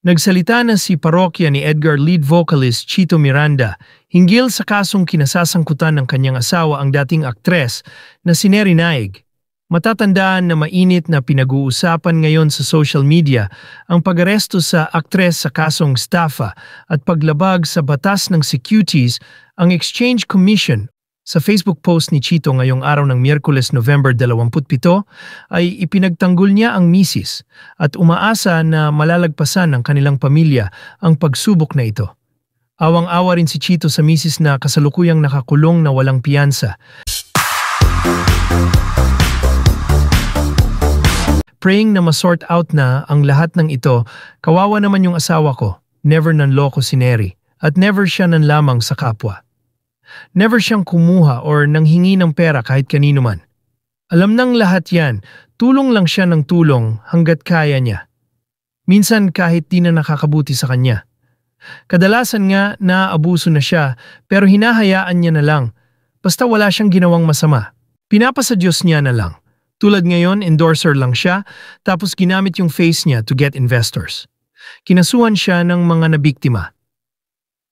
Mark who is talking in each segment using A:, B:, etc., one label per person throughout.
A: Nagsalita na si parokya ni Edgar lead vocalist Chito Miranda hinggil sa kasong kinasasangkutan ng kanyang asawa ang dating aktres na si Neri Naig. Matatandaan na mainit na pinag-uusapan ngayon sa social media ang pag-aresto sa aktres sa kasong estafa at paglabag sa batas ng securities. Ang Exchange Commission sa Facebook post ni Chito ngayong araw ng Miyerkules November 27 ay ipinagtanggol niya ang misis at umaasa na malalagpasan ng kanilang pamilya ang pagsubok na ito. Awang-awa rin si Chito sa misis na kasalukuyang nakakulong na walang piyansa. Praying na ma-sort out na ang lahat ng ito, kawawa naman yung asawa ko, never nanloko si Neri at never siya nanlamang sa kapwa. Never siyang kumuha or nanghingi ng pera kahit kanino man. Alam ng lahat yan, tulong lang siya ng tulong hanggat kaya niya. Minsan kahit di na nakakabuti sa kanya. Kadalasan nga naaabuso na siya pero hinahayaan niya na lang. Basta wala siyang ginawang masama. Pinapasa Diyos niya na lang. Tulad ngayon, endorser lang siya tapos ginamit yung face niya to get investors. Kinasuhan siya ng mga nabiktima.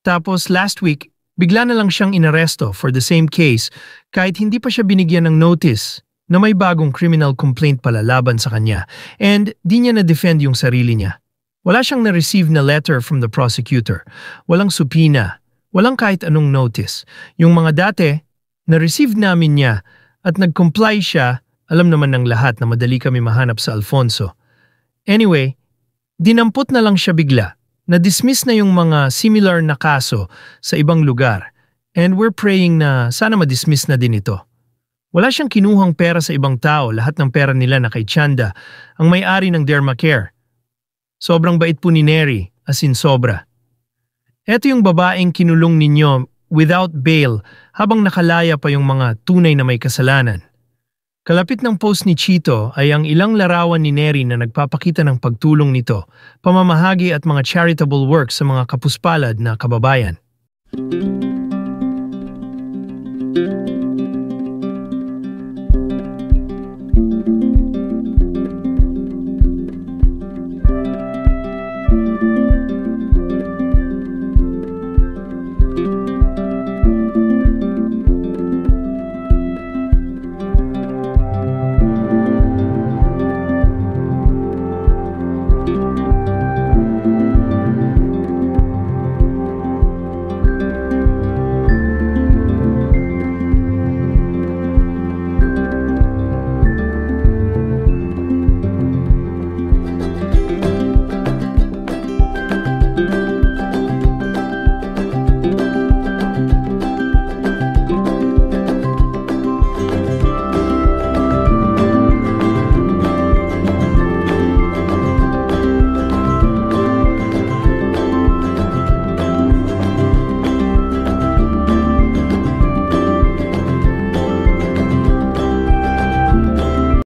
A: Tapos last week, bigla na lang siyang inaresto for the same case kahit hindi pa siya binigyan ng notice na may bagong criminal complaint pala laban sa kanya and di niya na-defend yung sarili niya. Wala siyang na-receive na letter from the prosecutor, walang subpoena, walang kahit anong notice. Yung mga dati, na-receive namin niya at nag-comply siya, alam naman ng lahat na madali kami mahanap sa Alfonso. Anyway, dinampot na lang siya bigla. Na-dismiss na yung mga similar na kaso sa ibang lugar and we're praying na sana ma-dismiss na din ito. Wala siyang kinuhang pera sa ibang tao, lahat ng pera nila na kay Chanda, ang may-ari ng Dermacare. Sobrang bait po ni Neri, as in sobra. Eto yung babaeng kinulong ninyo without bail habang nakalaya pa yung mga tunay na may kasalanan. Kalapit ng post ni Chito ay ang ilang larawan ni Neri na nagpapakita ng pagtulong nito, pamamahagi at mga charitable works sa mga kapuspalad na kababayan.